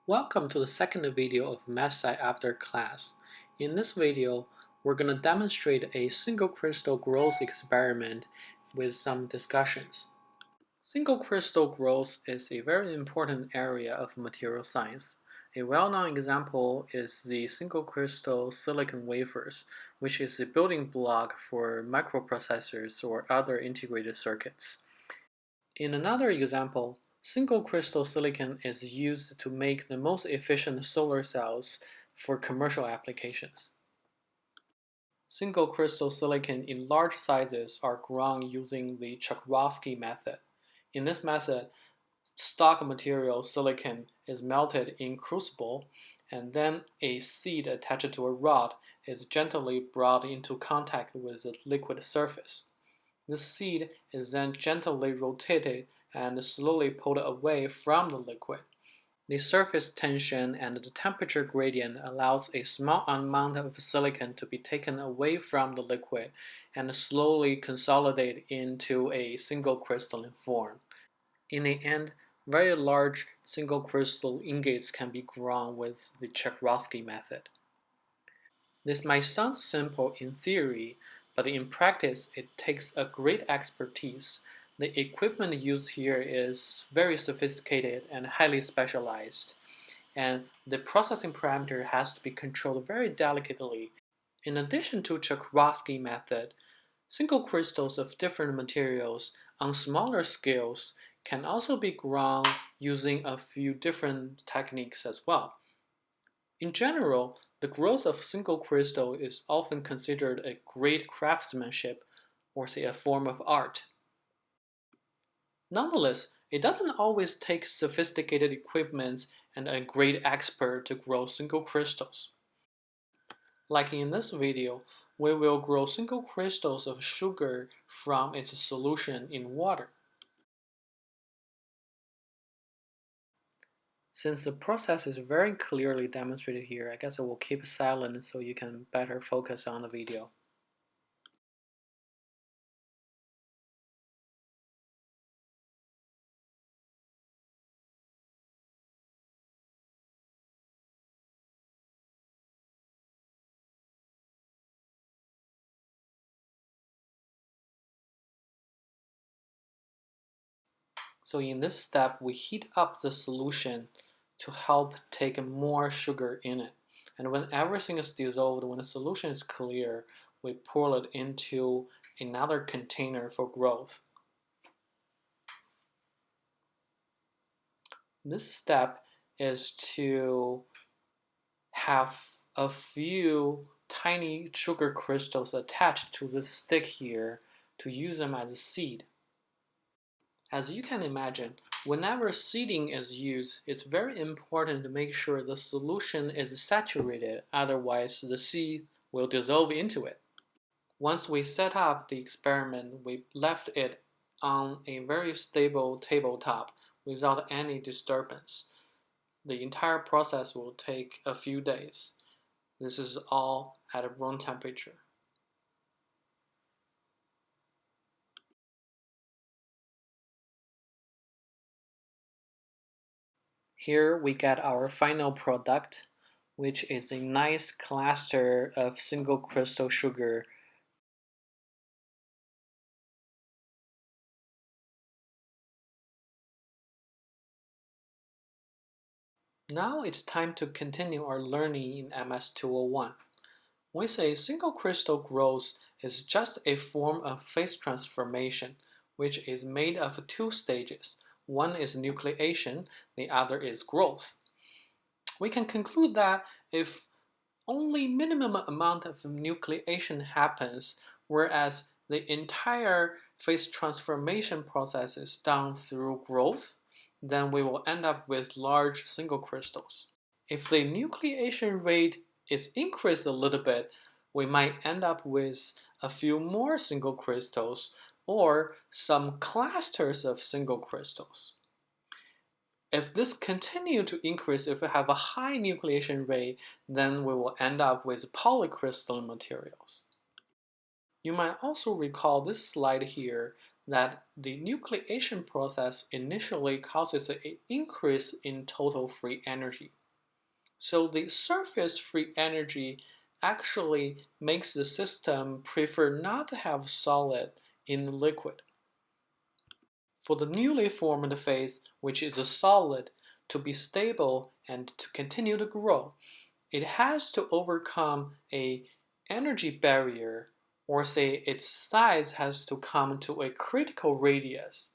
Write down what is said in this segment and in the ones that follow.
Welcome to the second video of MatSci AfterClass. In this video, we're going to demonstrate a single crystal growth experiment with some discussions. Single crystal growth is a very important area of material science. A well-known example is the single crystal silicon wafers, which is a building block for microprocessors or other integrated circuits. In another example, single crystal silicon is used to make the most efficient solar cells for commercial applications. Single crystal silicon in large sizes are grown using the Czochralski method. In this method, stock material silicon is melted in crucible, and then a seed attached to a rod is gently brought into contact with the liquid surface. The seed is then gently rotated and slowly pulled away from the liquid. The surface tension and the temperature gradient allows a small amount of silicon to be taken away from the liquid and slowly consolidate into a single crystalline form. In the end, very large single crystal ingots can be grown with the Czochralski method. This might sound simple in theory, but in practice it takes a great expertise. The equipment used here is very sophisticated and highly specialized, and the processing parameter has to be controlled very delicately. In addition to Czochralski method, single crystals of different materials on smaller scales can also be grown using a few different techniques as well. In general, the growth of single crystal is often considered a great craftsmanship or say a form of art. Nonetheless, it doesn't always take sophisticated equipment and a great expert to grow single crystals. Like in this video, we will grow single crystals of sugar from its solution in water. Since the process is very clearly demonstrated here, I guess I will keep silent so you can better focus on the video. So in this step, we heat up the solution to help take more sugar in it. And when everything is dissolved, when the solution is clear, we pour it into another container for growth. This step is to have a few tiny sugar crystals attached to this stick here to use them as a seed. As you can imagine, whenever seeding is used, it's very important to make sure the solution is saturated, otherwise the seed will dissolve into it. Once we set up the experiment, we left it on a very stable tabletop without any disturbance. The entire process will take a few days. This is all at room temperature. Here we get our final product, which is a nice cluster of single crystal sugar. Now it's time to continue our learning in MS-201. We say single crystal growth is just a form of phase transformation, which is made of two stages. One is nucleation, the other is growth. We can conclude that if only minimum amount of nucleation happens, whereas the entire phase transformation process is done through growth, then we will end up with large single crystals. If the nucleation rate is increased a little bit, we might end up with a few more single crystals or some clusters of single crystals. If this continues to increase, if we have a high nucleation rate, then we will end up with polycrystalline materials. You might also recall this slide here that the nucleation process initially causes an increase in total free energy. So the surface free energy actually makes the system prefer not to have solid in the liquid. For the newly formed phase, which is a solid, to be stable and to continue to grow, it has to overcome a energy barrier, or say its size has to come to a critical radius.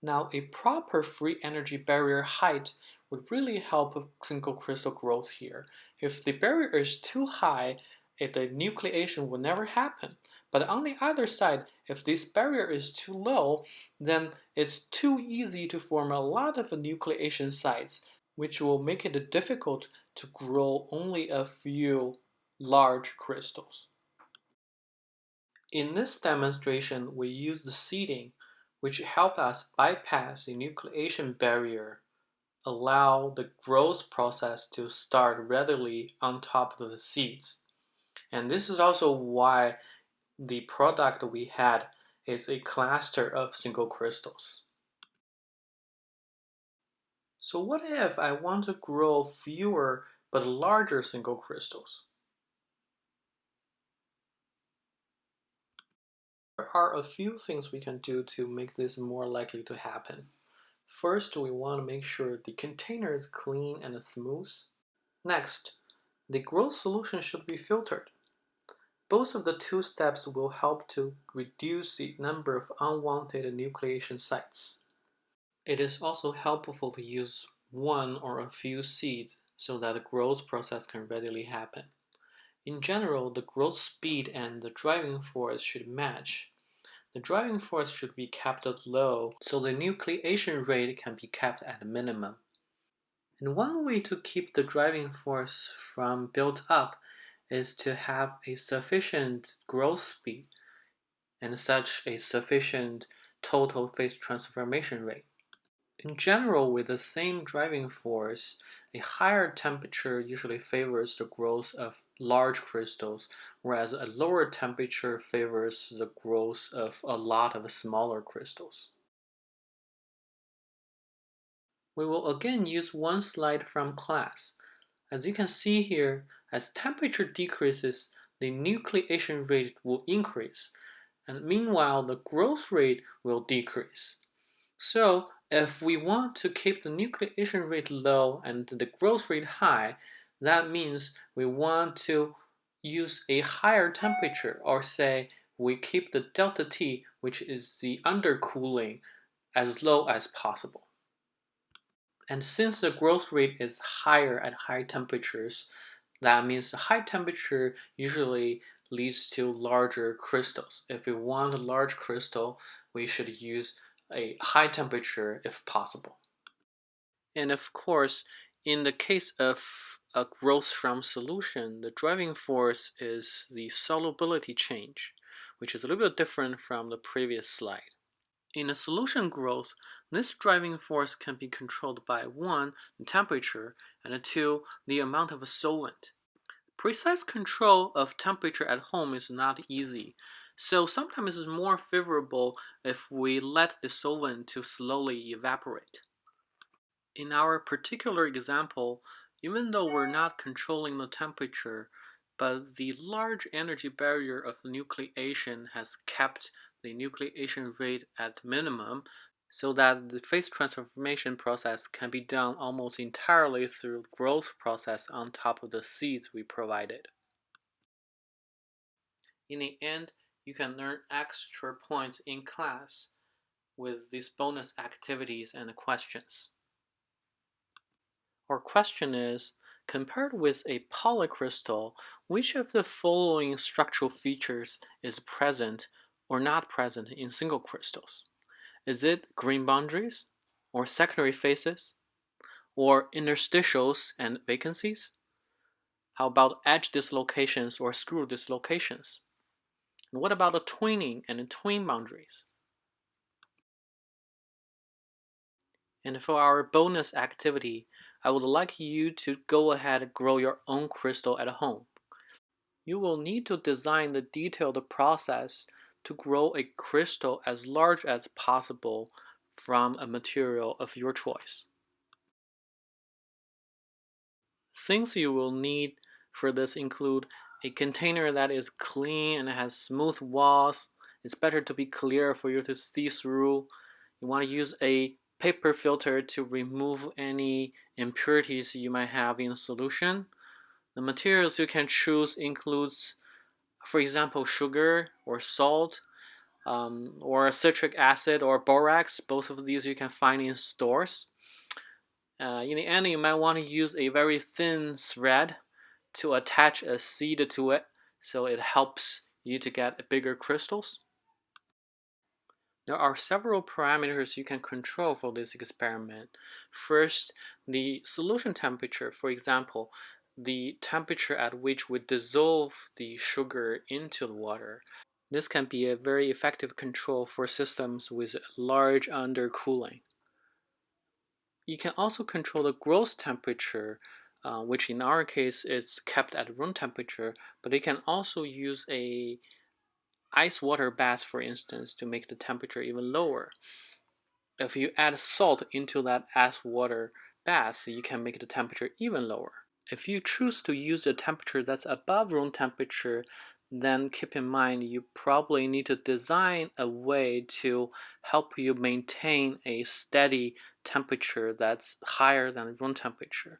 Now, a proper free energy barrier height would really help single crystal growth here. If the barrier is too high, the nucleation will never happen. But on the other side, if this barrier is too low, then it's too easy to form a lot of nucleation sites, which will make it difficult to grow only a few large crystals. In this demonstration, we use the seeding, which help us bypass the nucleation barrier, allow the growth process to start readily on top of the seeds. And this is also why the product we had is a cluster of single crystals. So what if I want to grow fewer but larger single crystals? There are a few things we can do to make this more likely to happen. First, we want to make sure the container is clean and smooth. Next, the growth solution should be filtered. Both of the two steps will help to reduce the number of unwanted nucleation sites. It is also helpful to use one or a few seeds so that the growth process can readily happen. In general, the growth speed and the driving force should match. The driving force should be kept low so the nucleation rate can be kept at a minimum. And one way to keep the driving force from built up is to have a sufficient growth speed and such a sufficient total phase transformation rate. In general, with the same driving force, a higher temperature usually favors the growth of large crystals, whereas a lower temperature favors the growth of a lot of smaller crystals. We will again use one slide from class. As you can see here, as temperature decreases, the nucleation rate will increase, and meanwhile the growth rate will decrease. So if we want to keep the nucleation rate low and the growth rate high, that means we want to use a higher temperature, or say we keep the delta T, which is the undercooling, as low as possible. And since the growth rate is higher at high temperatures, that means the high temperature usually leads to larger crystals. If we want a large crystal, we should use a high temperature if possible. And of course, in the case of a growth from solution, the driving force is the solubility change, which is a little bit different from the previous slide. In a solution growth, this driving force can be controlled by 1. The temperature, and 2. The amount of a solvent. Precise control of temperature at home is not easy, so sometimes it's more favorable if we let the solvent to slowly evaporate. In our particular example, even though we're not controlling the temperature, but the large energy barrier of nucleation has kept the nucleation rate at minimum, so that the phase transformation process can be done almost entirely through the growth process on top of the seeds we provided. In the end, you can earn extra points in class with these bonus activities and questions. Our question is, compared with a polycrystal, which of the following structural features is present or not present in single crystals? Is it green boundaries, or secondary phases, or interstitials and vacancies? How about edge dislocations or screw dislocations? And what about the twinning and twin boundaries? And for our bonus activity, I would like you to go ahead and grow your own crystal at home. You will need to design the detailed process to grow a crystal as large as possible from a material of your choice. Things you will need for this include a container that is clean and has smooth walls. It's better to be clear for you to see through. You want to use a paper filter to remove any impurities you might have in a solution. The materials you can choose includes, for example, sugar or salt, or citric acid or borax. Both of these you can find in stores. In the end, you might want to use a very thin thread to attach a seed to it, so it helps you to get bigger crystals. There are several parameters you can control for this experiment. First, the solution temperature. For example, the temperature at which we dissolve the sugar into the water. This can be a very effective control for systems with large undercooling. You can also control the growth temperature, which in our case is kept at room temperature, but you can also use a ice water bath, for instance, to make the temperature even lower. If you add salt into that ice water bath, you can make the temperature even lower. If you choose to use a temperature that's above room temperature, then keep in mind you probably need to design a way to help you maintain a steady temperature that's higher than room temperature.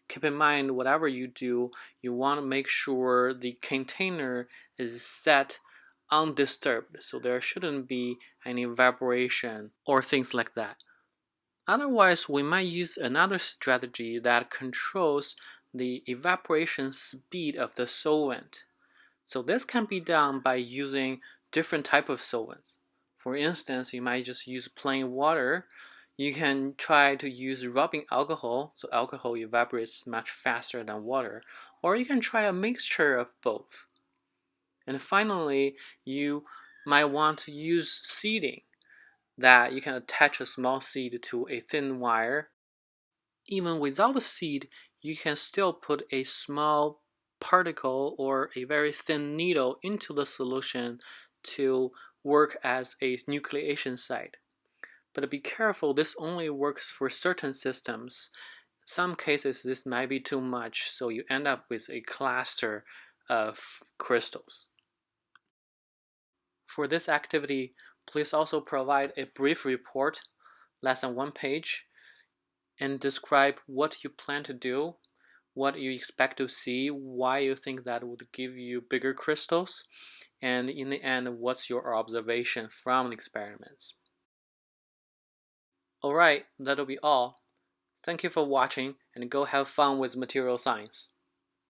Keep in mind, whatever you do, you want to make sure the container is set undisturbed, so there shouldn't be any vibration or things like that. Otherwise, we might use another strategy that controls the evaporation speed of the solvent. So this can be done by using different type of solvents. For instance, you might just use plain water. You can try to use rubbing alcohol, so alcohol evaporates much faster than water, or you can try a mixture of both. And finally, you might want to use seeding, that you can attach a small seed to a thin wire. Even without a seed, you can still put a small particle or a very thin needle into the solution to work as a nucleation site. But be careful, this only works for certain systems. In some cases, this might be too much, so you end up with a cluster of crystals. For this activity, please also provide a brief report, less than 1 page, and describe what you plan to do, what you expect to see, why you think that would give you bigger crystals, and in the end, what's your observation from the experiments. Alright, that'll be all. Thank you for watching, and go have fun with material science.